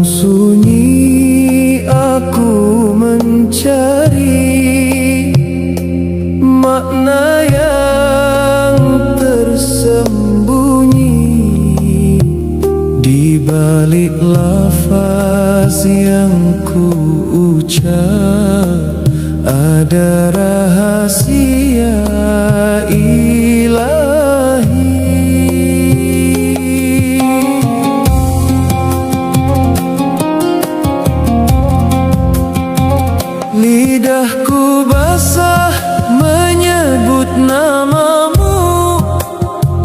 sunyi aku mencari makna yang tersembunyi di balik lafaz yang ku ucap. Ada rahasia ilahi. Lidahku basah menyebut namamu,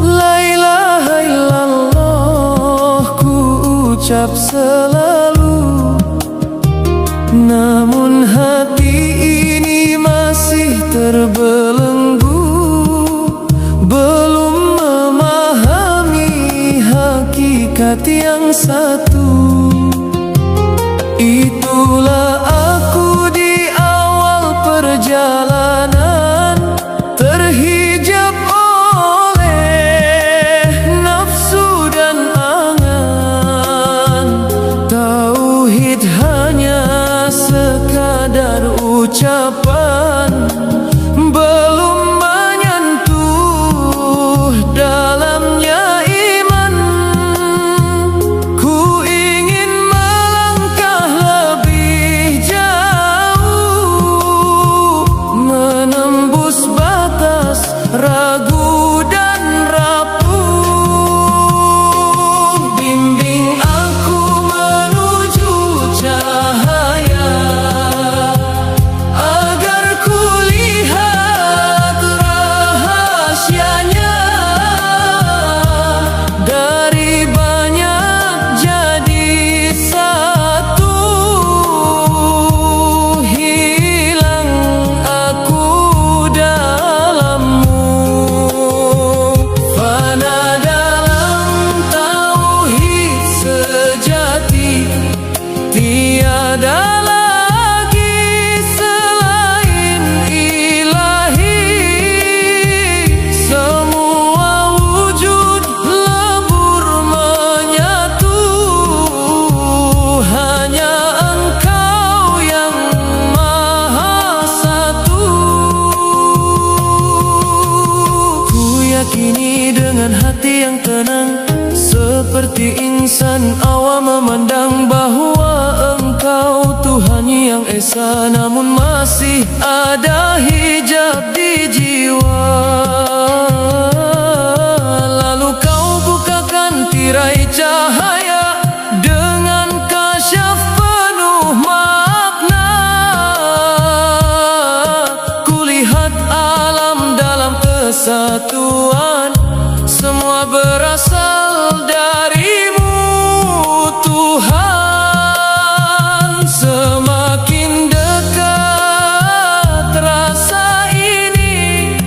la ilaha illallah ku ucap selalu. Namun hati ini masih terbelenggu, belum memahami hakikat yang satu. Itulah aku di awal perjalanan, terhijab oleh nafsu dan angan. Tauhid hanya sekadar ucapan, belum menyentuh dalamnya iman. Ku ingin melangkah lebih jauh, menembus batas ragu dan rapuh. Bimbing aku menuju cahaya, agar ku lihat rahasianya. Dari banyak jadi satu, hilang aku dalammu. Fana dalam tauhid sejati, tiada lagi selain ilahi. Semua wujud lebur menyatu, hanya Engkau yang maha satu. Ku yakini dengan hati yang tenang, seperti insan awam memandang bahwa Engkau Tuhan yang esa, namun masih ada hijab di jiwa. Lalu Kau bukakan tirai cahaya dengan kasyaf penuh makna. Kulihat alam dalam kesatuan, semua berasal darimu Tuhan. Semakin dekat rasa ini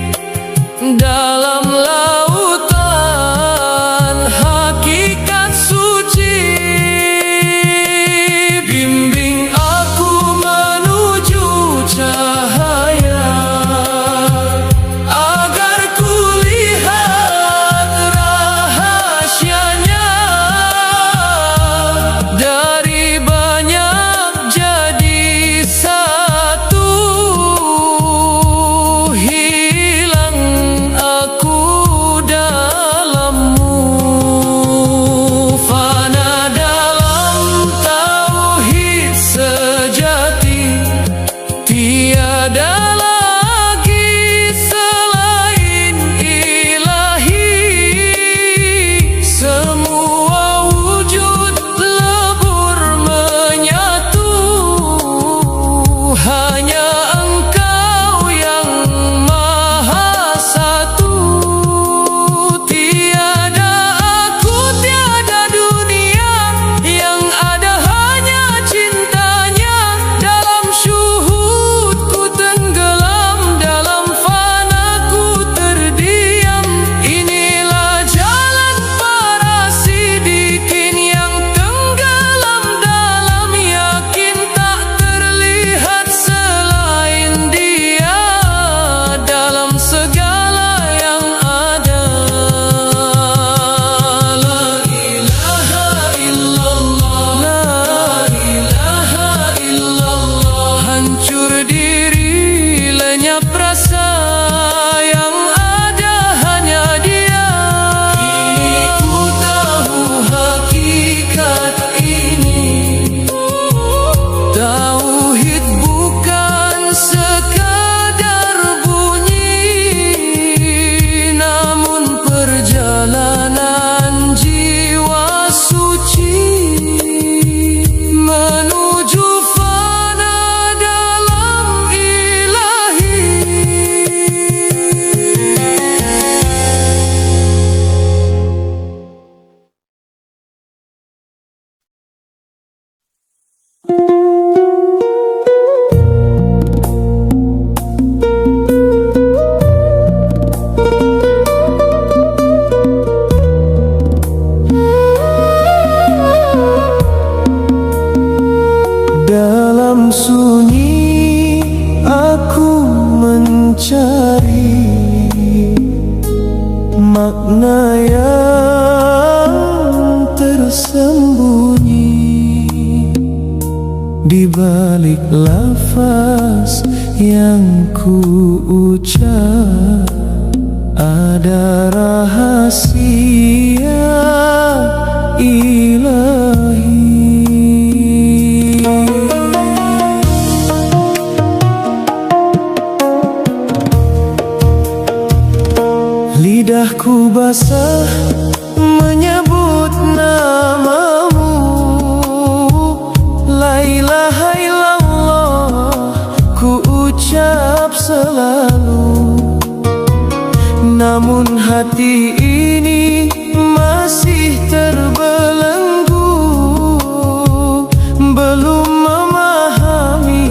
dalam lautan hakikat suci. bersembunyi di balik lafaz yang ku ucap. Ada rahasia ilahi. Lidahku basah menyebut namamu, la ilaha illallah ku ucap selalu. Namun hati ini masih terbelenggu, belum memahami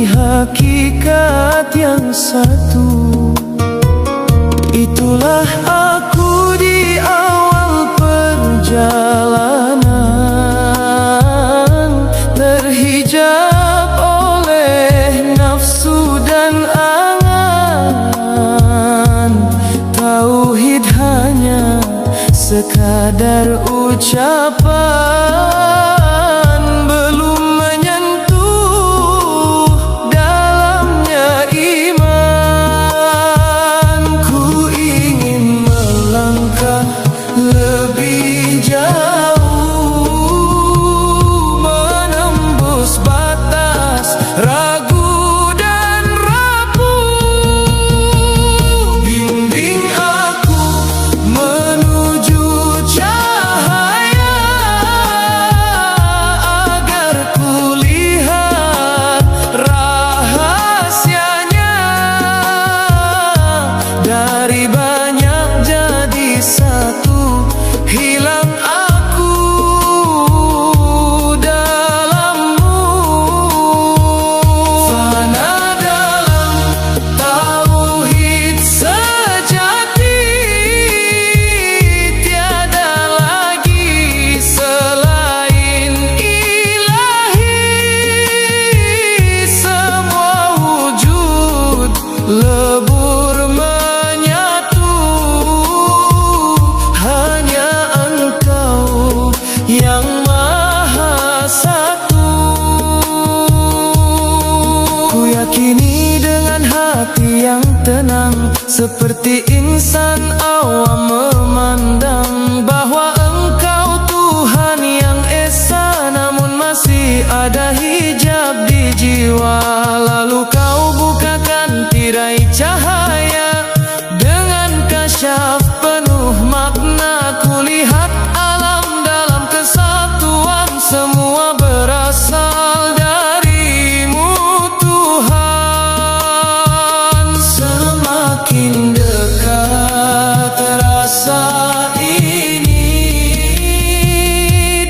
hakikat yang satu. Itulah aku di awal perjalanan, terhijab oleh nafsu dan angan. Tauhid hanya sekadar ucapan, belum menyentuh dalamnya iman. Ku ingin melangkah lebih jauh, menembus batas ragu dan rapuh. Bimbing aku menuju cahaya, agar ku lihat rahasianya. Dari banyak jadi satu, hilang aku dalammu. Fana dalam tauhid sejati, tiada lagi selain ilahi. Semua wujud lebur menyatu, hanya Engkau yang Maha Satu. Ku yakini dengan hati yang tenang, seperti insan awam memandang bahwa Engkau Tuhan yang esa, namun masih ada hijab di jiwa. Lalu Kau bukakan tirai cahaya dengan kasyaf penuh makna. Kulihat alam dalam kesatuan, semua berasal darimu Tuhan. Semakin dekat rasa ini,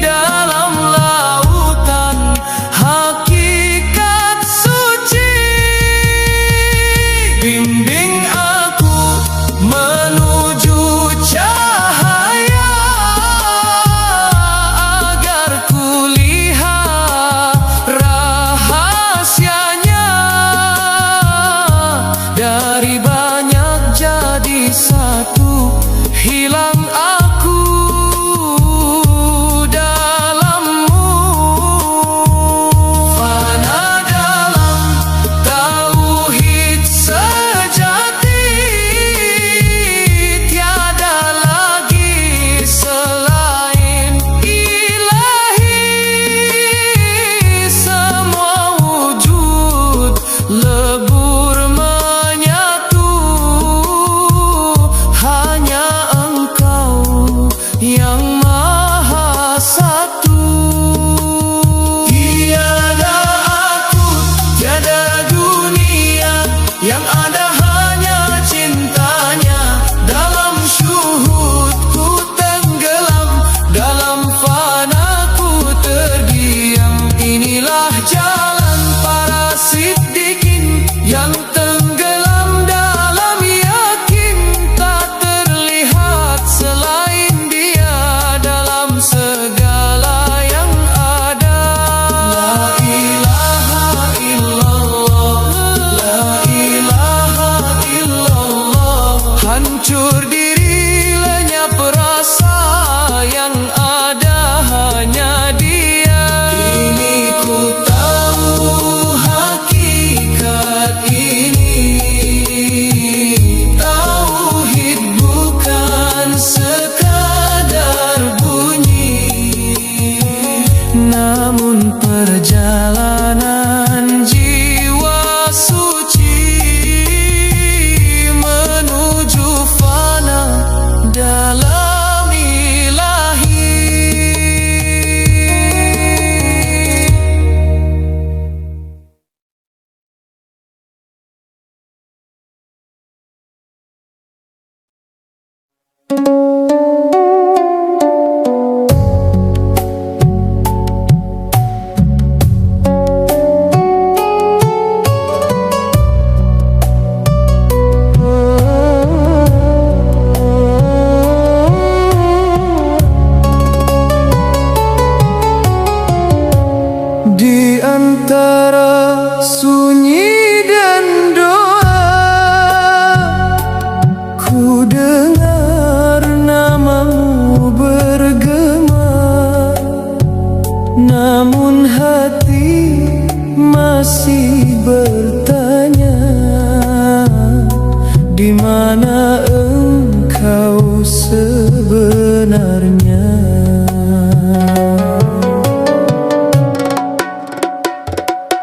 dalam lautan namun perjalanan jiwa suci menuju fana dalam ilahi. Di antara sunyi dan doa, ku dengar namamu bergema, namun hati masih bertanya, di mana engkau sebenarnya?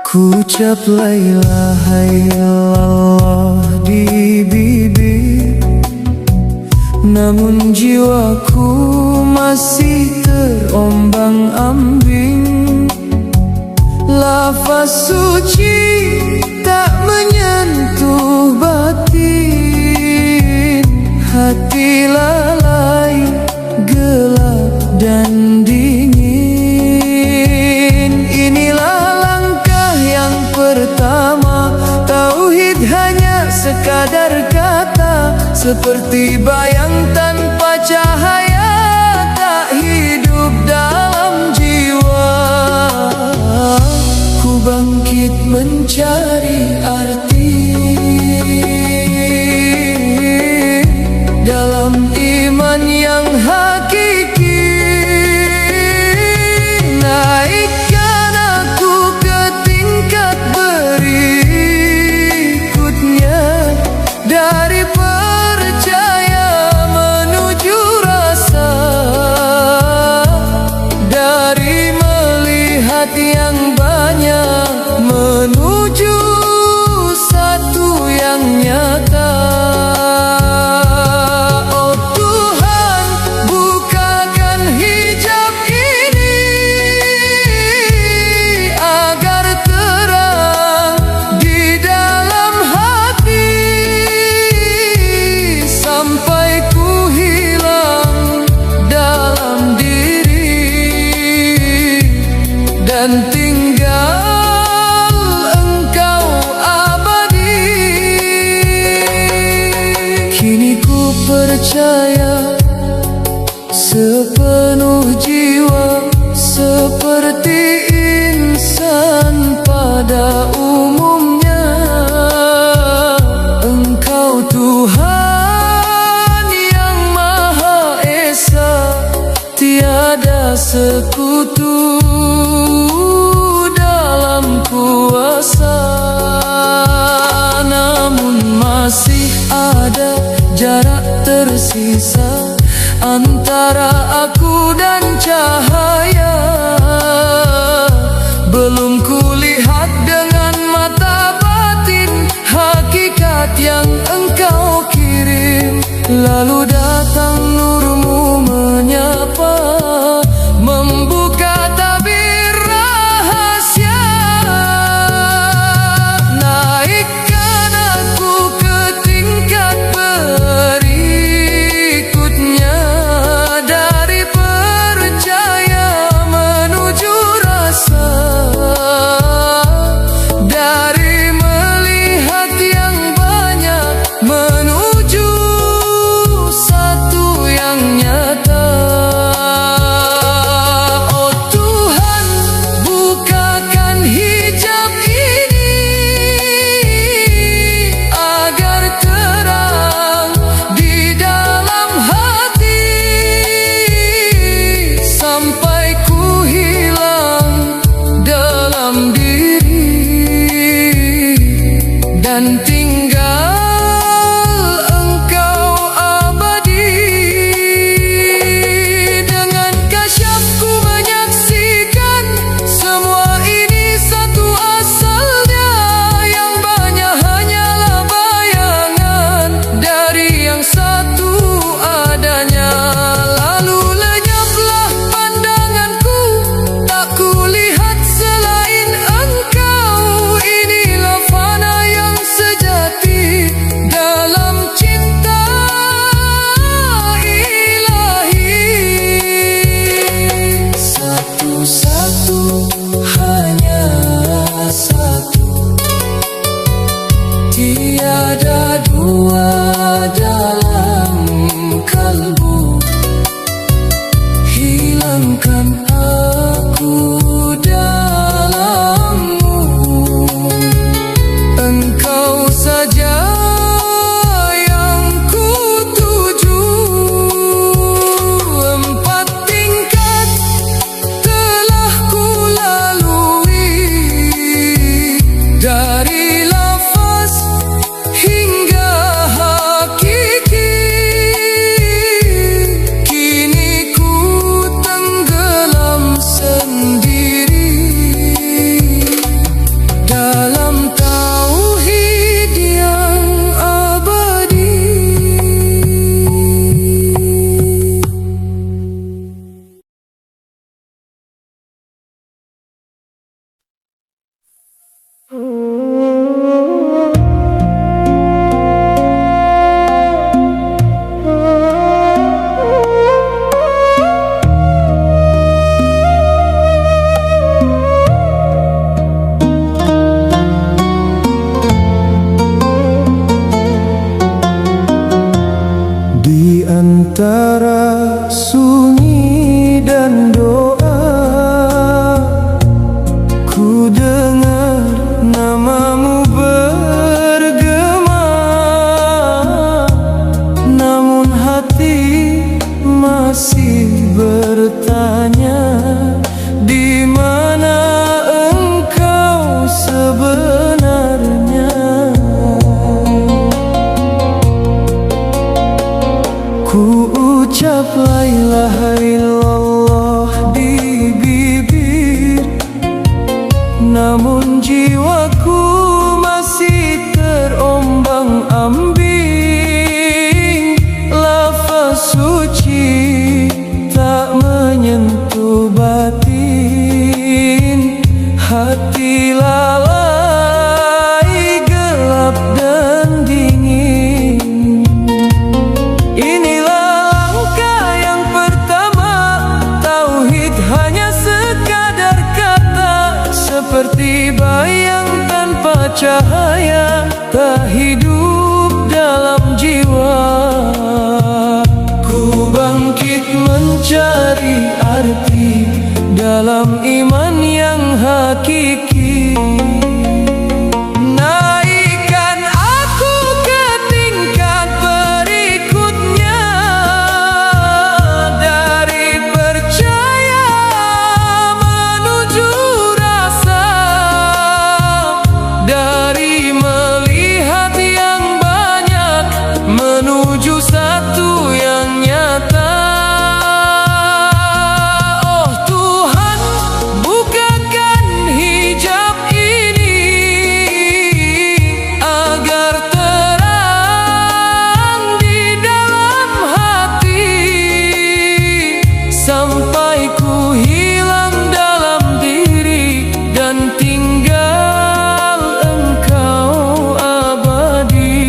Ku ucap la ilaha illallah di bibir, namun jiwaku masih terombang-ambing. Lafaz suci tak menyentuh batin, hati lalai, gelap dan dingin. Inilah langkah yang pertama, tauhid hanya sekadar kata, seperti bayang tanpa cahaya, tak hidup dalam jiwa. Ku bangkit mencari arti dalam iman yang hakiki. Naikkan aku ke tingkat berikutnya, dari percaya menuju rasa, dari melihat yang banyak menuju satu yang nyata. Oh Tuhan, bukakan hijab ini agar terang di dalam hati, sampai ku hilang dalam diri dan tinggal Engkau abadi. Kini ku percaya sepenuh jiwa, seperti insan pada umumnya. Engkau Tuhan yang Maha Esa, tiada sekutu dalam kuasa. Namun masih ada jarak tersisa antara aku dan cahaya. Belum kulihat dengan mata batin hakikat yang Engkau kirim. Lalu datang nurmu menyapa, membuka tabir rahasia. Naikkan aku ke tingkat berikutnya, dari Biarkan aku dalammu, engkau saja yang ku tuju. 4 tingkat telah ku lalui, dari lafaz hingga hakiki. Kini ku tenggelam sendiri dalam tauhid yang abadi. Di antara sunyi dan doa, ku dengar namamu bergema. Namun hati masih bertanya, di mana engkau sebenarnya? Ku ucap la ilaha illallah di bibir, namun jiwaku masih terombang-ambing. Lafaz suci tak menyentuh batin, hati lalai, gelap dan dingin. Inilah langkah yang pertama, tauhid hanya sekadar kata, seperti bayang tanpa cahaya, tak hidup dalam jiwa. Ku bangkit mencari arti dalam iman yang hakiki. Naikkan aku ke tingkat berikutnya, dari percaya menuju rasa, dari melihat yang banyak menuju satu yang nyata. Oh Tuhan, bukakan hijab ini agar terang di dalam hati, sampai ku hilang dalam diri dan tinggal engkau abadi.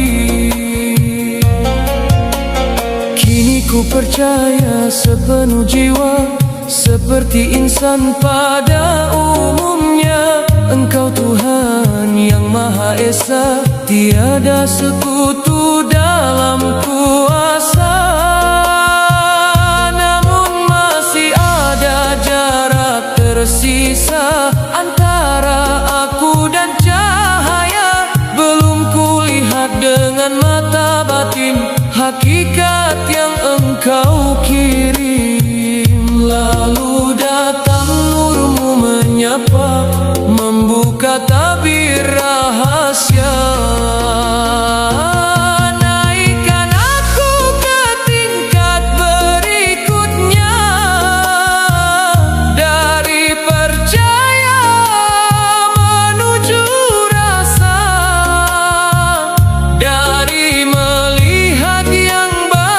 Kini ku percaya sepenuh jiwa, seperti insan pada umumnya, engkau Tuhan yang Maha Esa, tiada sekutu dalam kuasa. Namun masih ada jarak tersisa antara aku dan cahaya. Belum kulihat dengan mata batin hakikat yang engkau kirim. Lalu datang nurmu menyapa, membuka tabir rahasia. Naikkan aku ke tingkat berikutnya, dari percaya menuju rasa, dari melihat yang banyak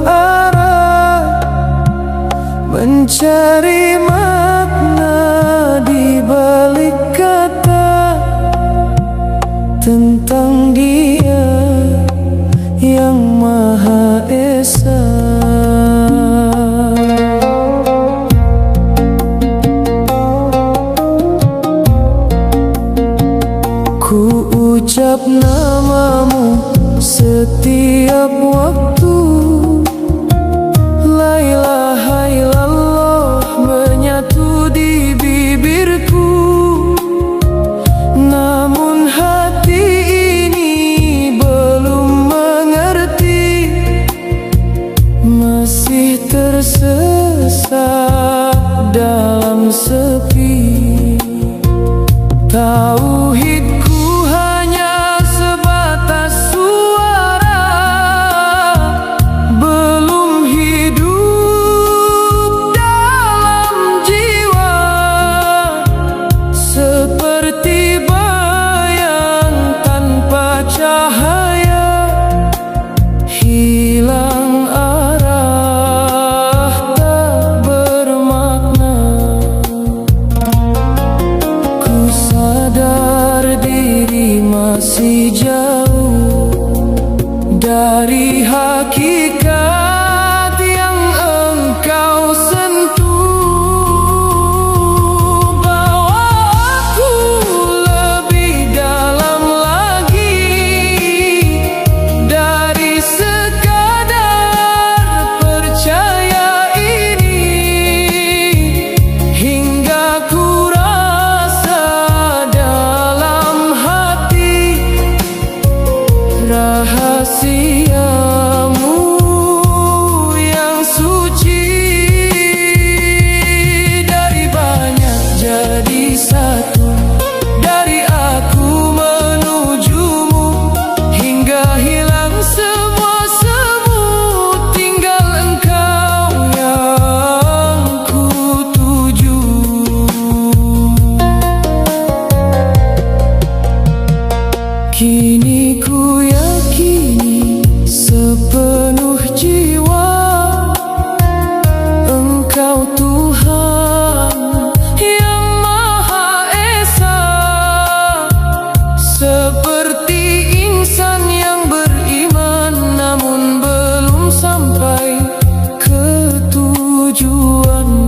arah, mencari makna di balik kata tentang Dia yang Maha Esa. Ku ucap namamu setiap waktu, la ilaha illallah menyatu di bibirku. Namun hati ini belum mengerti, masih tersesat dalam sepi. Tauhidku hanya sebatas suara, belum hidup dalam jiwa. Seperti bayang tanpa cahaya, hilang arah tak bermakna. Ku sadar diri masih jauh dari hakikat yang Engkau sentuh. Bawa aku lebih dalam lagi dari sekadar percaya ini, hingga ku rasa dalam hati rahasiamu yang suci. Dari banyak jadi satu, dari aku menujumu, hingga hilang semua semut, tinggal Engkau yang ku tuju. Kini ku yakini sepenuh jiwa, Engkau Tuhan yang Maha Esa. Seperti insan yang beriman namun belum sampai ke tujuan,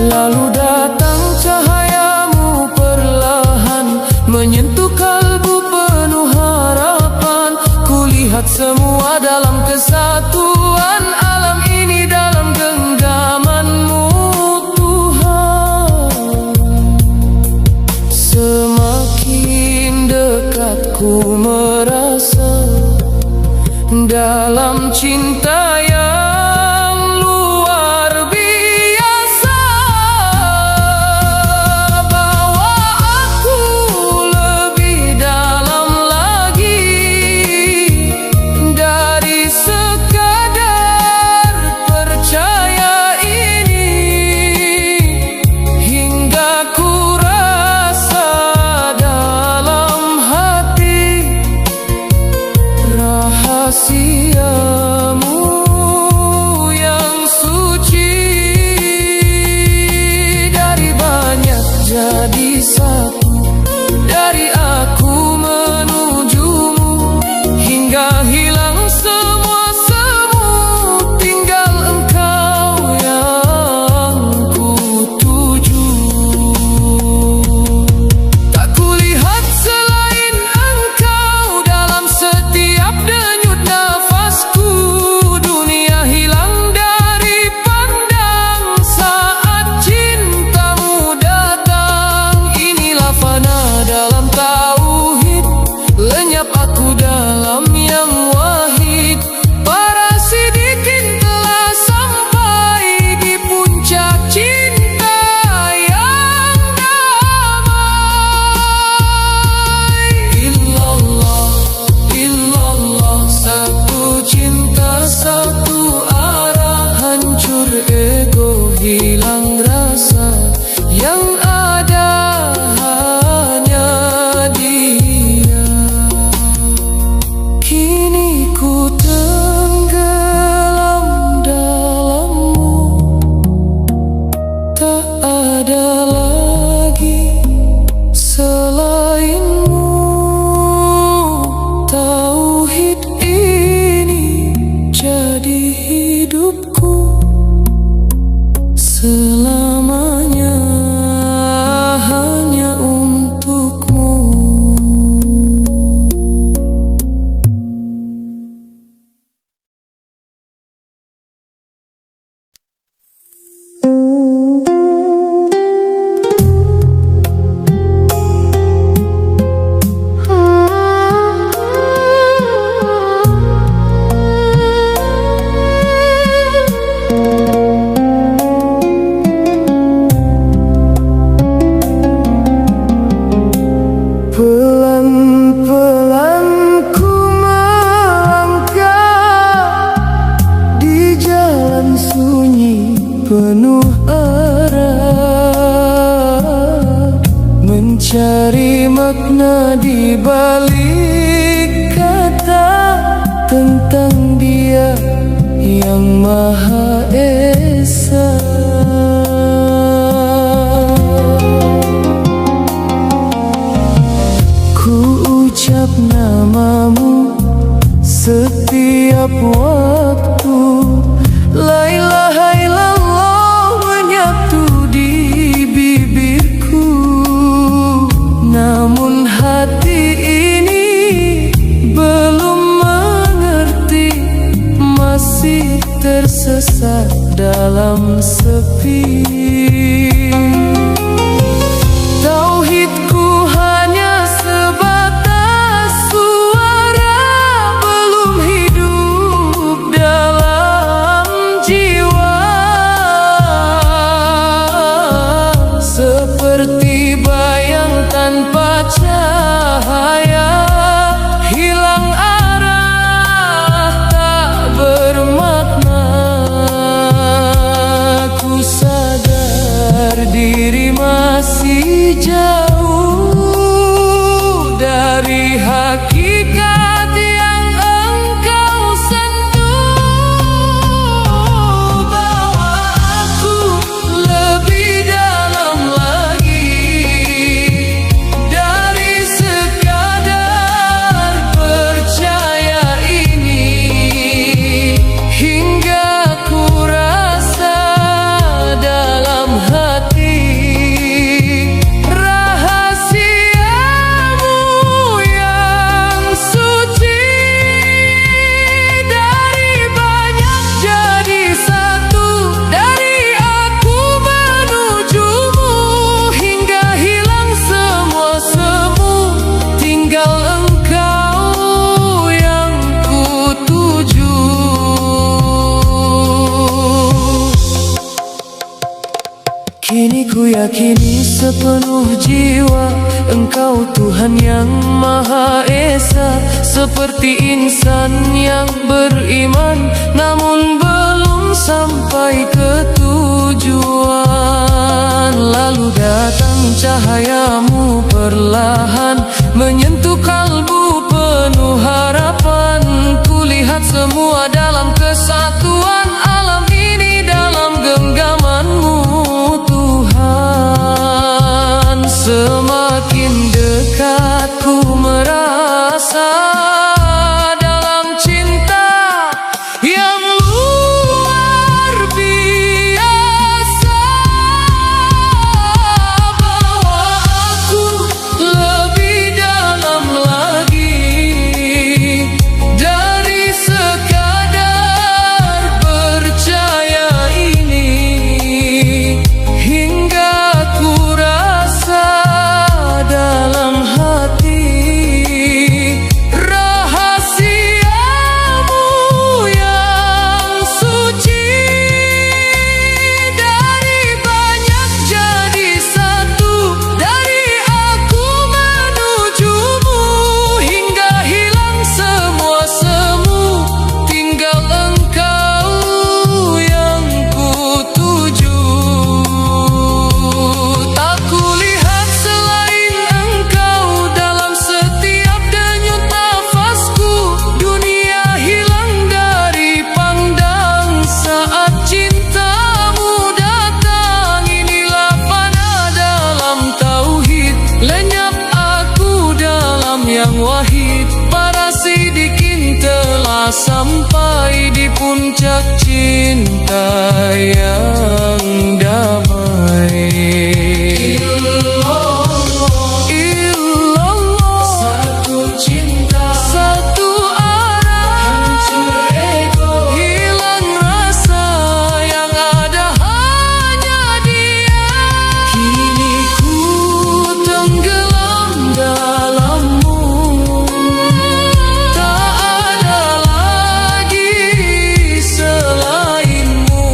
lalu datang cahayamu perlahan menyentuh kalbu penuh harapan. Kulihat semua dalam kesatuan, alam ini dalam genggaman-Mu Tuhan. Semakin dekat ku merasa dalam cinta yang luar biasa. Bawa aku lebih dalam lagi dari sekadar percaya ini, hingga ku rasa dalam hati rahasiamu penuh arah, mencari makna di balik kata tentang Dia yang Maha Esa. Ku ucap namamu setiap waktu, la ilaha illallah menyatu di bibirku. Namun hati ini belum mengerti, masih tersesat dalam sepi. Tauhidku hanya sebatas suara, belum hidup dalam jiwa. Seperti bayang tanpa cahaya, hilang arah, tak bermakna. Ku sadar diri masih jauh dari hakikat yang Engkau sentuh. Bawa aku lebih dalam lagi dari sekadar percaya ini, hingga ku rasa dalam hati rahasiamu yang suci. Dari banyak jadi satu, dari aku menujumu, hingga hilang semua semu, tinggal Engkau yang ku tuju. Kini ku yakini sepenuh jiwa, Engkau Tuhan yang Maha Esa. Seperti insan yang beriman, namun belum sampai ke tujuan. Lalu datang cahayamu perlahan, menyentuh kalbu penuh harapan. Kulihat semua dalam kesatuan, alam ini dalam genggamanmu Tuhan. Semakin dekat ku merasa dalam cinta yang luar biasa. Bawa aku lebih dalam lagi dari sekadar percaya ini, hingga ku rasa dalam hati rahasiamu yang suci. Dari banyak jadi satu, dari aku menujumu, hingga hilang semua semu, tinggal Engkau yang ku tuju. Tak kulihat selain Engkau dalam setiap denyut nafasku. Dunia hilang dari pandang saat cintamu datang. Inilah fana dalam tauhid, lenyap aku dalam yang wahid. Para sidikin telah sampai di puncak cinta yang damai. Illallah, satu cinta, satu arah, hancur ego, hilang rasa, yang ada hanya Dia. Kini ku tenggelam dalammu, tak ada lagi selainmu.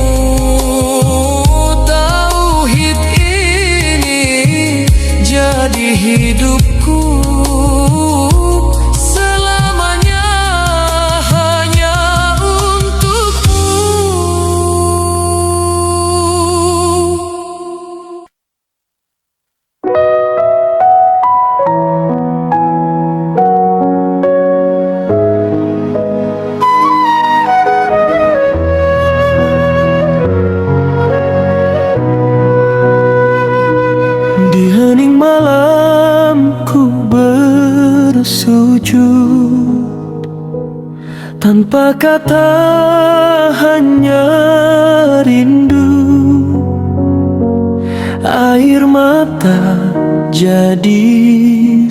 tanpa kata, hanya rindu. Air mata jadi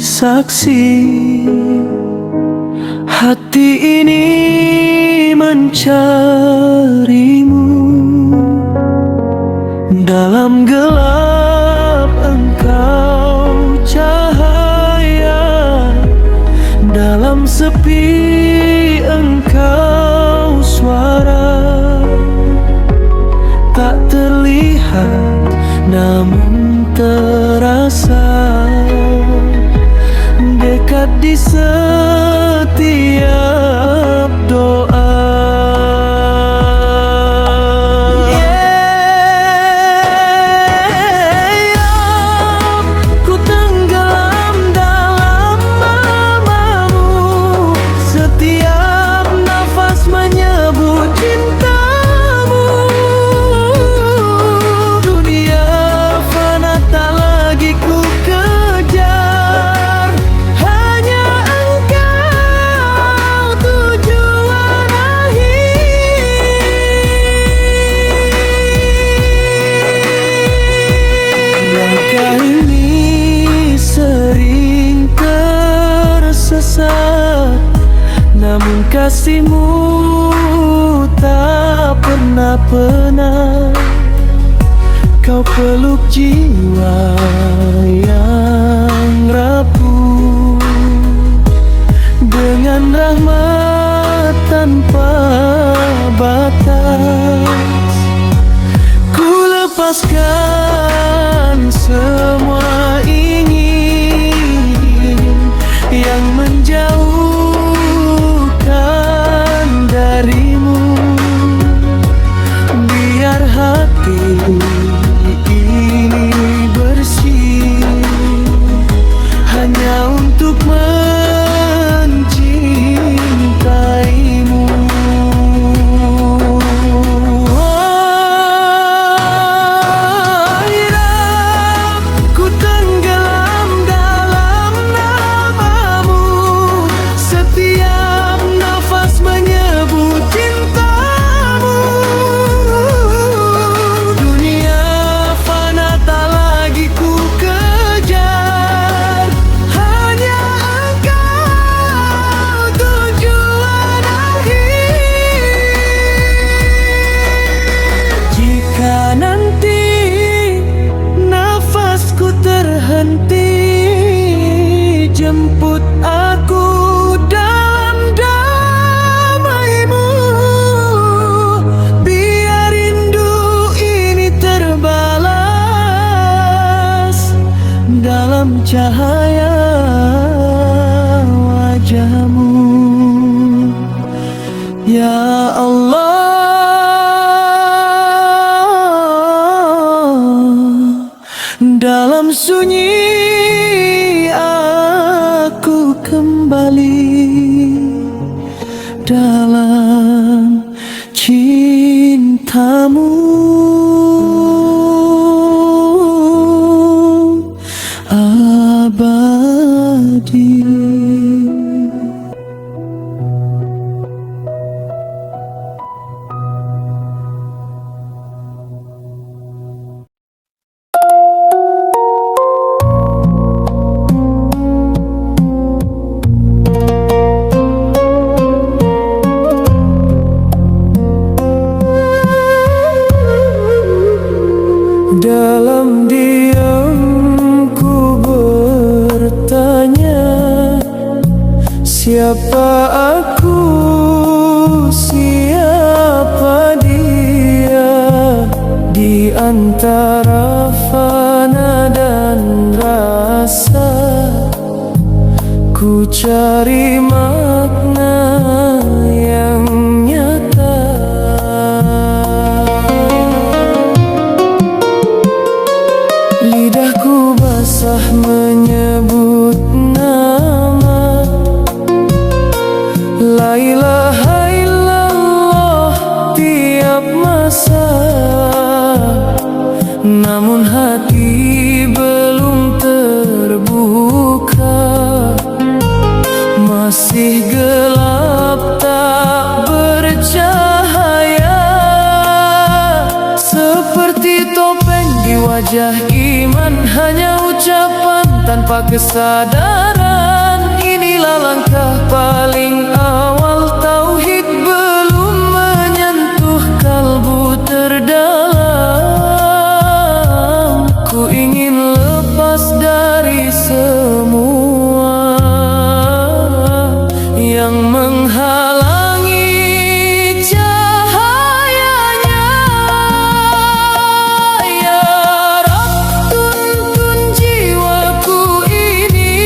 saksi, hati ini mencarimu. Dalam gelap engkau cahaya, dalam sepi engkau suara. Tak terlihat namun terasa, dekat di setiap doa. Namun kasihmu tak pernah kau peluk jiwa yang rapuh dengan rahmat tanpa batas. Ku lepaskan semua ingin yang menjauh darimu, biar hati ini bersih hanya untuk mencintaimu. Hirap ku tenggelam dalam namamu, setiap nafas menyebut cintamu. Dunia fana tak lagi ku kejar, hanya engkau tujuan akhir. Jika nanti nafasku terhenti, jemput aku dalam damaimu, biar rindu ini terbalas dalam cahaya wajahmu. Ya Allah, dalam sunyi aku kembali dalam cintamu abadi. Dalam diam ku bertanya, siapa aku, siapa dia, di antara fana dan rasa. Ku cari makna yang nyata. Lidahku basah menyebut nama la ilaha illallah tiap masa, namun hati belum terbuka, masih gelap tak Di wajah iman hanya ucapan tanpa kesadaran. Inilah langkah paling awal, tauhid belum menyentuh kalbu terdalam. Ku ingin lepas dari semua yang menghalangi cahayanya. Ya Rabb, tuntun jiwaku ini,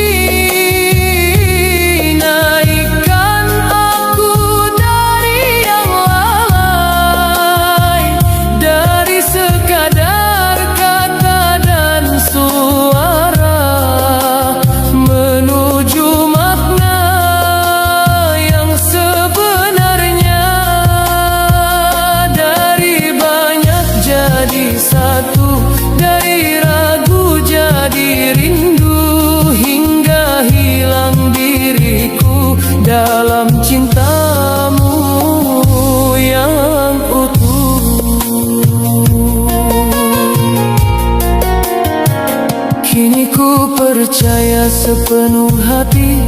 naikkan aku dari yang lalai, dari sekadar kata dan suara, menuju makna yang sebenarnya. Dari banyak jadi satu, dari ragu jadi rindu, hingga hilang diriku dalam cintamu yang utuh. Kini ku percaya sepenuh hati,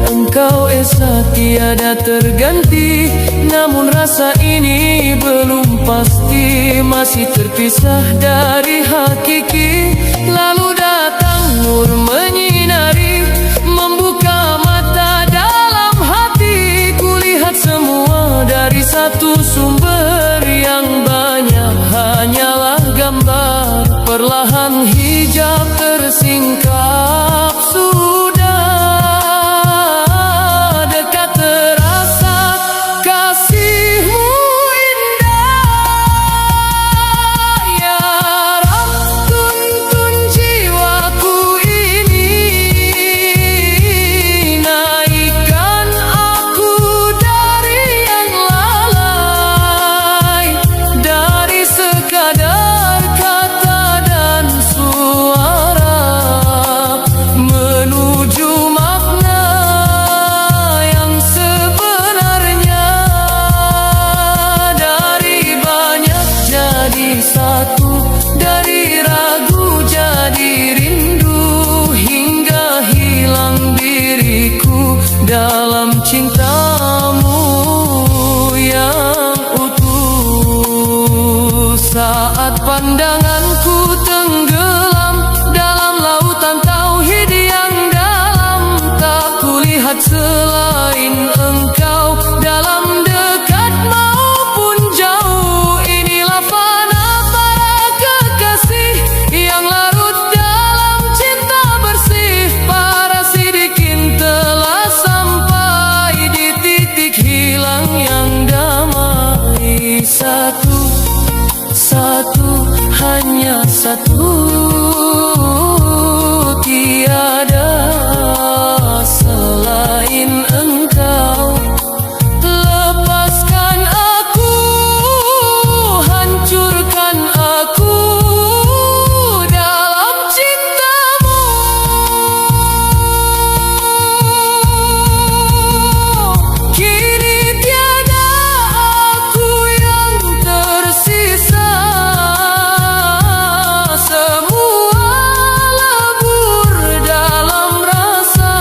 Engkau esa tiada terganti. Namun rasa ini belum pasti, masih terpisah dari hakiki. Lalu datang nur menyinari, membuka mata dalam hati. Kulihat semua dari satu sumber yang banyak, hanyalah gambar. Perlahan hijab tersingkap, sudah dekat terasa kasih-Mu indah. Ya Rabb, tuntun jiwaku ini, naikkan aku dari yang lalai, dari sekadar kata dan suara, menuju makna yang sebenarnya. Dari banyak jadi satu, dari ragu jadi rindu, hingga hilang diriku dalam cintamu yang utuh. Saat pandanganku tenggelam dalam lautan tauhid yang dalam, tak kulihat selain Engkau, dalam dekat maupun jauh. Inilah fana para kekasih yang larut dalam cinta bersih. Para sidikin telah sampai di titik hilang yang damai. Satu, hanya satu, tiada selain Engkau. Lepaskan aku, hancurkan aku dalam cintamu. Kini tiada aku yang tersisa, semua lebur dalam rasa.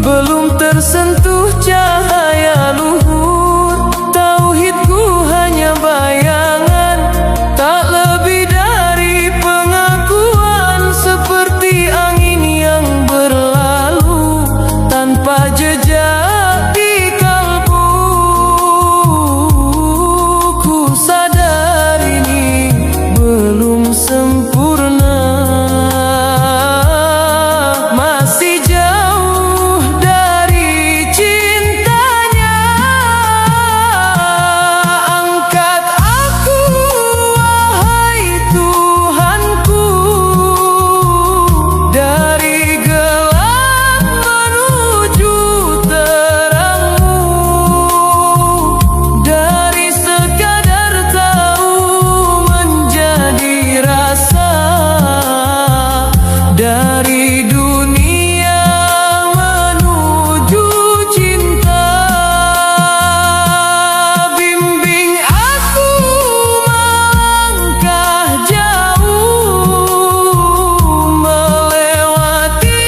belum tersentuh cahaya luhur. Tauhidku hanya bayangan, tak lebih dari pengakuan, seperti angin yang berlalu tanpa jejak di kalbu. Ku sadar ini belum sempurna, masih jauh dari cintanya. Angkat aku, wahai Tuhanku, dari gelap menuju terang-Mu, dari sekadar tahu menjadi rasa, dari dunia menuju cinta. Bimbing aku melangkah jauh, melewati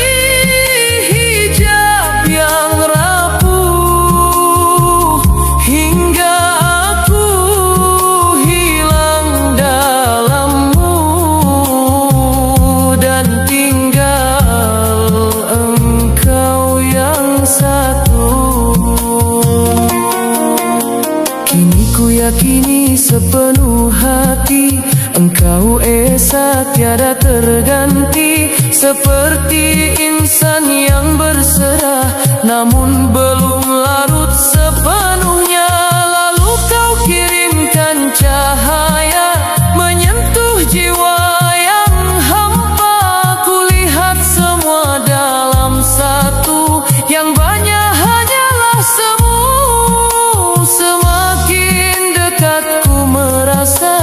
hijab yang rapuh, hingga aku hilang dalam-Mu dan tinggal Engkau yang satu. Kini ku yakini sepenuh hati, Engkau esa tiada terganti. Seperti insan yang berserah, namun belum larut sepenuhnya. Lalu Kau kirimkan cahaya menyentuh jiwa yang hampa. Kulihat semua dalam satu, yang banyak hanyalah semu. Semakin dekat ku merasa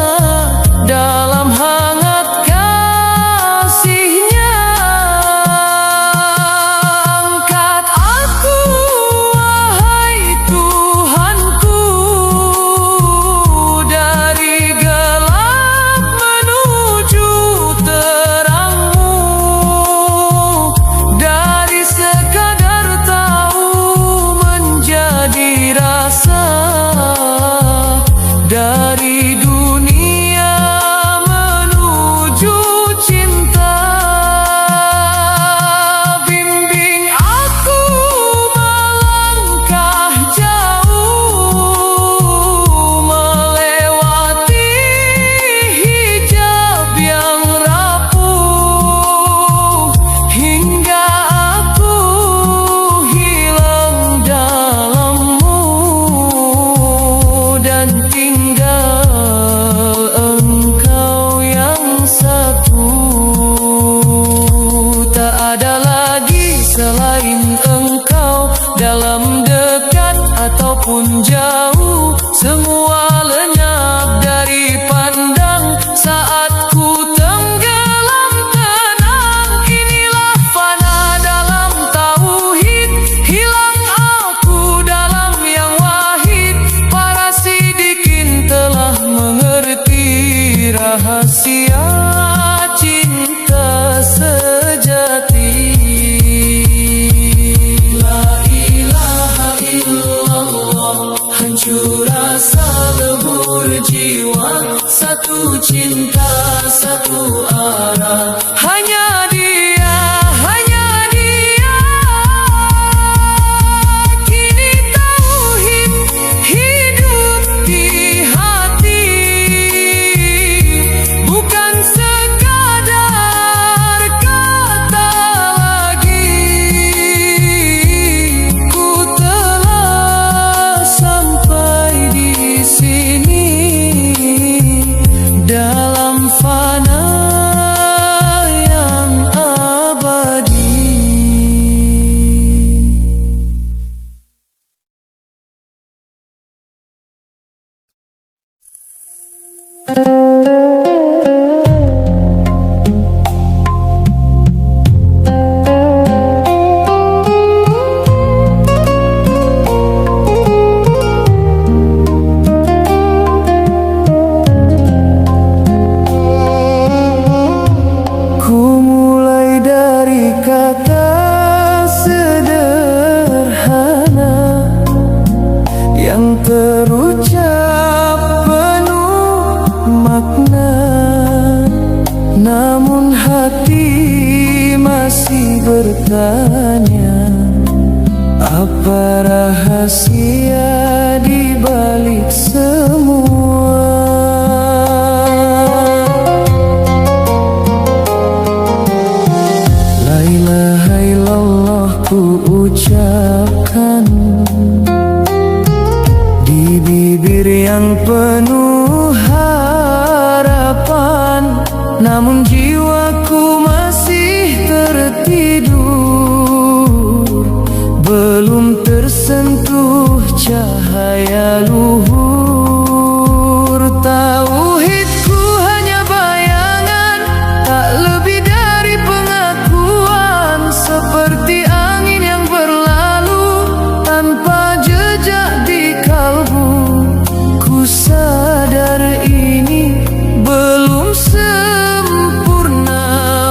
dalam hangat kasih-Nya. Angkat aku, wahai Tuhanku, dari gelap menuju terang-Mu, dari sekadar tahu menjadi rasa, dari dunia menuju cinta. Bimbing aku melangkah jauh, melewati hijab yang rapuh, hingga aku hilang dalam-Mu dan tinggal Engkau yang satu. Tak ada lagi selain Engkau, dalam dekat ataupun jauh. Semua lenyap dari pandang saat ku tenggelam tenang. Inilah fana dalam tauhid, hilang aku dalam yang wahid. Para sidikin telah mengerti rahasia cinta sejati. La ilaha illallah, yang terucap penuh makna, namun hati masih bertanya, apa rahasia di balik semua? La ilaha illallah ku ucapkan di bibir yang penuh harapan, namun jiwaku masih tertidur, belum tersentuh cahaya luhur. Tauhidku hanya bayangan, tak lebih dari pengakuan, seperti angin yang berlalu tanpa jejak di kalbu. Ku sadar ini belum sempurna,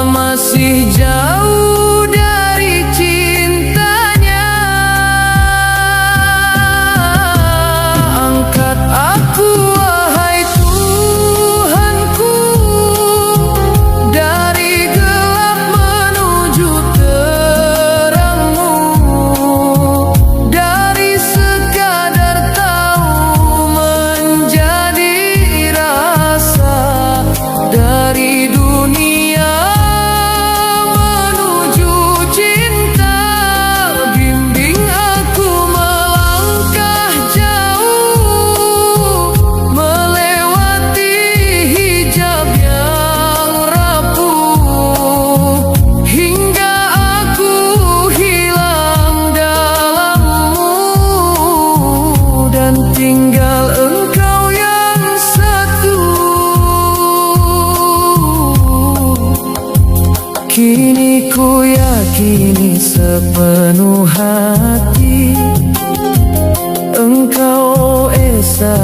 masih jauh dari cintanya. Angkat aku wahai Tuhanku, dari gelap menuju terang-Mu, dari sekadar tahu menjadi rasa, dari dunia menuju cinta. Bimbing aku melangkah jauh, melewati hijab yang rapuh, hingga aku hilang dalam-Mu dan tinggal Engkau yang satu. Kini ku yakini sepenuh hati, Engkau Esa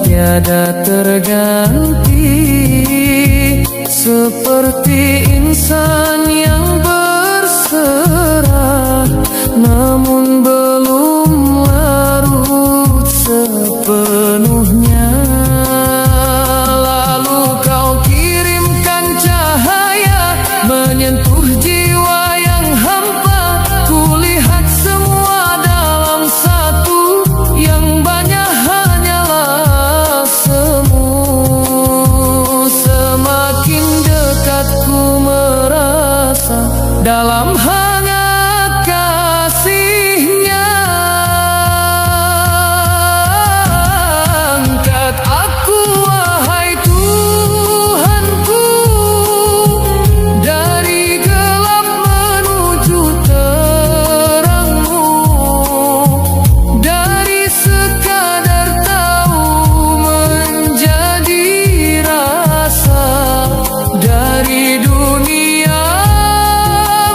tiada terganti, seperti insan yang berserah, namun belum larut sepenuhnya. Lalu Kau kirimkan cahaya menyentuh jiwa yang hampa. Kulihat semua dalam satu, yang banyak hanyalah semu. Semakin dekat ku merasa dalam hangat kasih-Nya. Angkat aku wahai Tuhanku, dari gelap menuju terang-Mu, dari sekadar tahu menjadi rasa, dari dunia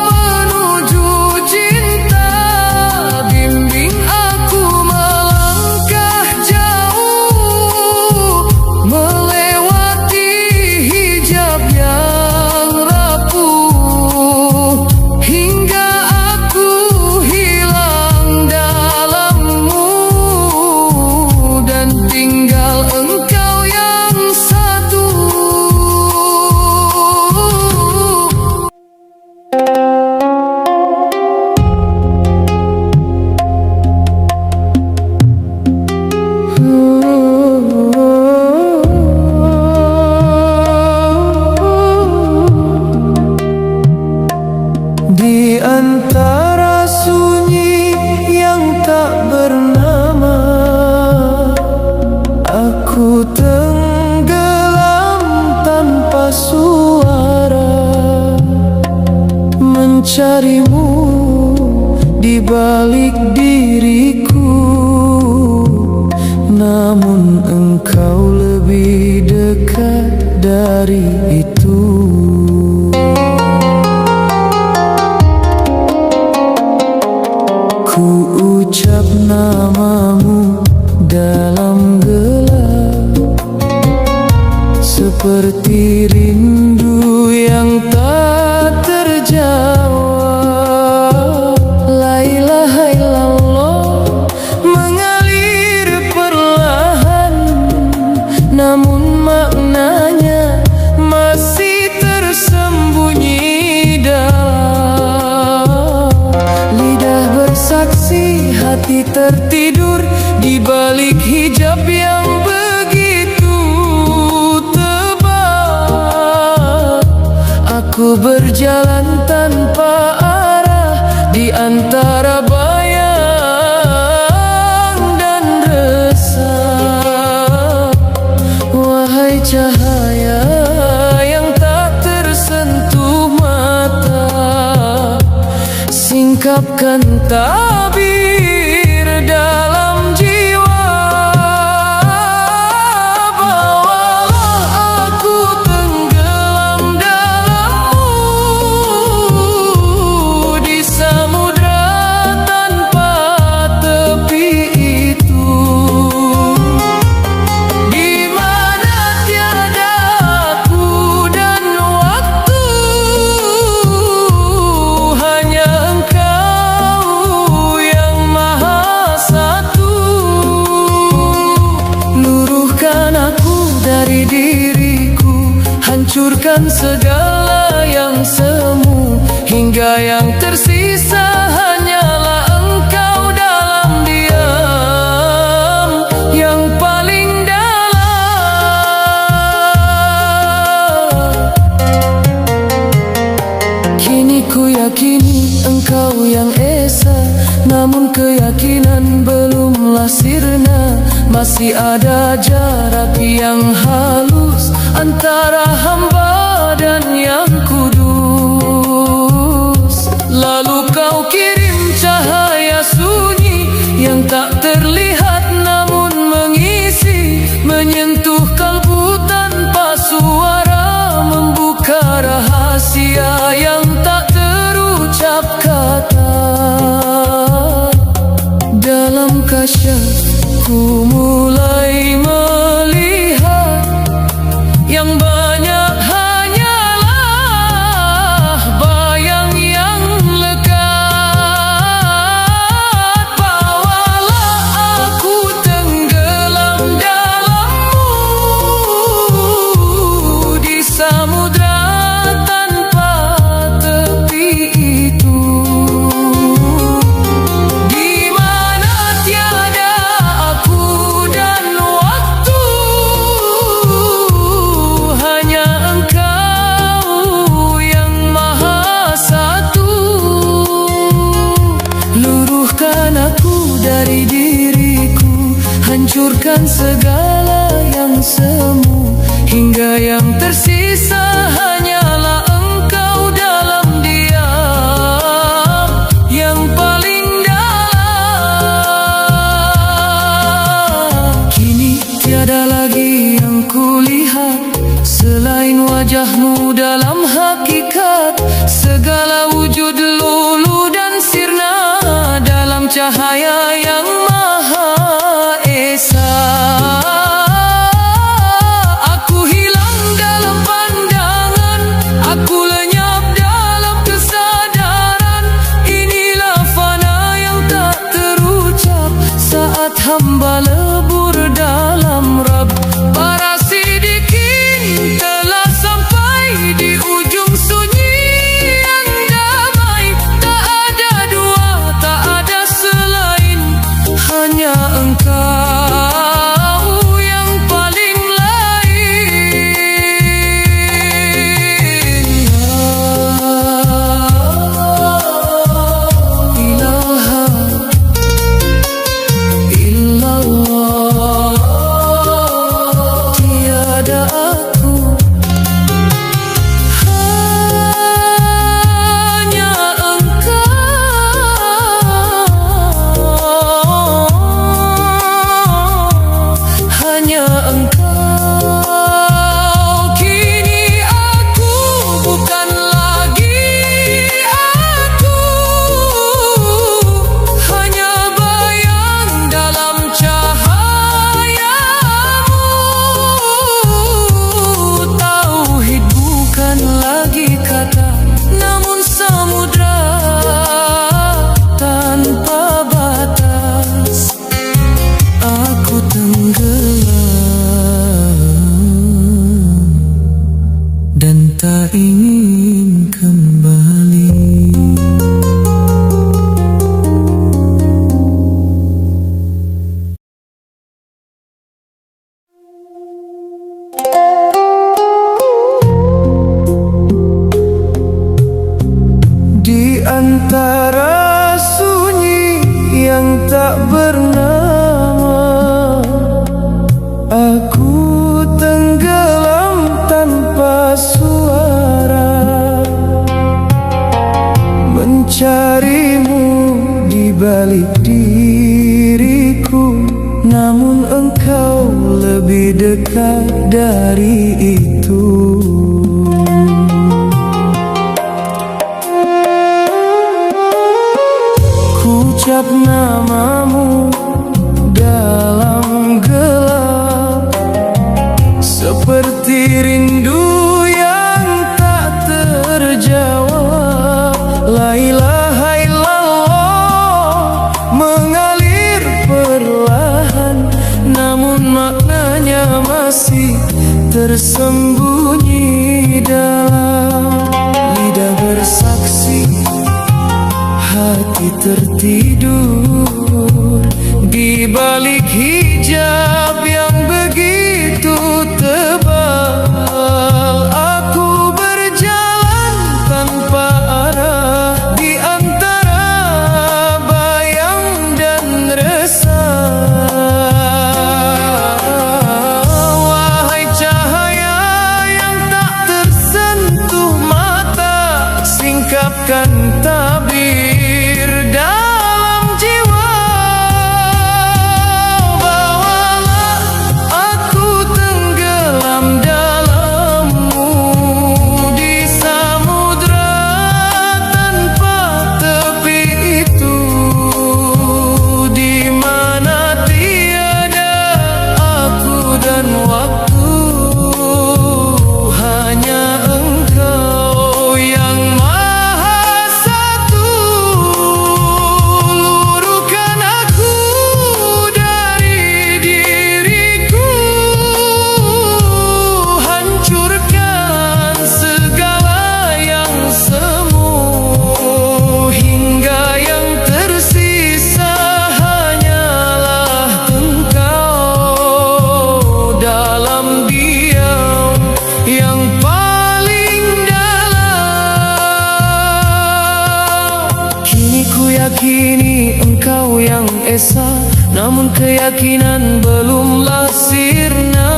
menuju cinta. Bimbing aku melangkah jauh, melewati hijab yang rapuh, hingga aku hilang dalam-Mu dan tinggal Engkau yang satu. Di antara sunyi yang tak bernama, aku tenggelam tanpa suara, mencari-Mu di balik diriku, namun Engkau lebih dekat dari itu. Ku ucap nama-Mu dalam gelap, seperti rindu yang tak terjawab. La ilaha illallah mengalir saksi hati tertidur di balik hijab yang begitu tebal. Aku berjalan tanpa arah di antara bayang dan resah. Wahai cahaya yang tak tersentuh mata, singkapkan tabir dalam jiwa. Bawalah aku tenggelam dalammu di samudra tanpa tepi itu, di mana tiada aku dan waktu, hanya Engkau yang Maha Satu. Luruhkan aku dari diriku, hancurkan segala yang semu, hingga yang tersisa hanyalah Engkau dalam diam yang paling dalam. Kini ku yakini Engkau yang esa, namun keyakinan belumlah sirna. Masih ada jarak yang halus antara hamba dan yang kudus. Lalu Kau kirim cahaya sunyi yang tak terlihat namun mengisi, menyentuh kalbu tanpa suara, membuka rahasia yang tak terucap kata. Dalam kasyaf ku mulai melihat yang banyak hanyalah bayang yang lekat. Bawalah aku tenggelam dalammu di samudra tanpa tepi itu, di mana tiada aku dan waktu, hanya Engkau yang Maha Satu. Luruhkan aku dari diriku, hancurkan segala yang semu, hingga yang tersisa hanyalah Engkau dalam diam yang paling dalam. Kini tiada lagi yang kulihat selain wajah-Mu dalam hakikat. Segala wujud lulu dan sirna dalam cahaya yang Maha Esa. Aku hilang dalam pandangan, aku lenyap dalam kesadaran. Inilah fana yang tak terucap saat hamba lebur dalam Rabb. Para sidikin telah sampai di ujung sunyi yang damai. Tak ada dua, tak ada selain, hanya Engkau yang paling lain. La ilaha illallah. yang tak bernama. Aku tenggelam tanpa suara, mencarimu di balik diriku, namun engkau lebih dekat dari itu. Ku ucap namamu dalam gelap, seperti rindu yang tak terjawab. La ilaha illallah mengalir perlahan, namun maknanya masih tersembunyi dalam. Lidah bersaksi, hati tertidur di balik hijab yang begitu tebal. Aku berjalan tanpa arah di antara bayang dan resah. Wahai cahaya yang tak tersentuh mata, singkapkan tabir dalam jiwa. Bawalah aku tenggelam dalammu di samudra tanpa tepi itu, di mana tiada aku dan waktu, hanya engkau yang maha satu. Luruhkan aku dari diriku, hancurkan segala yang semu, hingga yang tersisa hanyalah engkau dalam diam yang paling dalam. Kini ku yakini engkau yang esa, namun keyakinan belumlah sirna.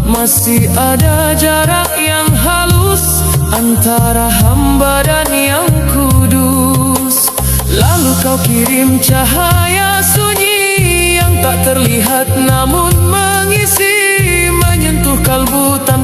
Masih ada jarak yang halus antara hamba dan yang kudus. Lalu kau kirim cahaya sunyi yang tak terlihat namun mengisi, menyentuh kalbu tanpa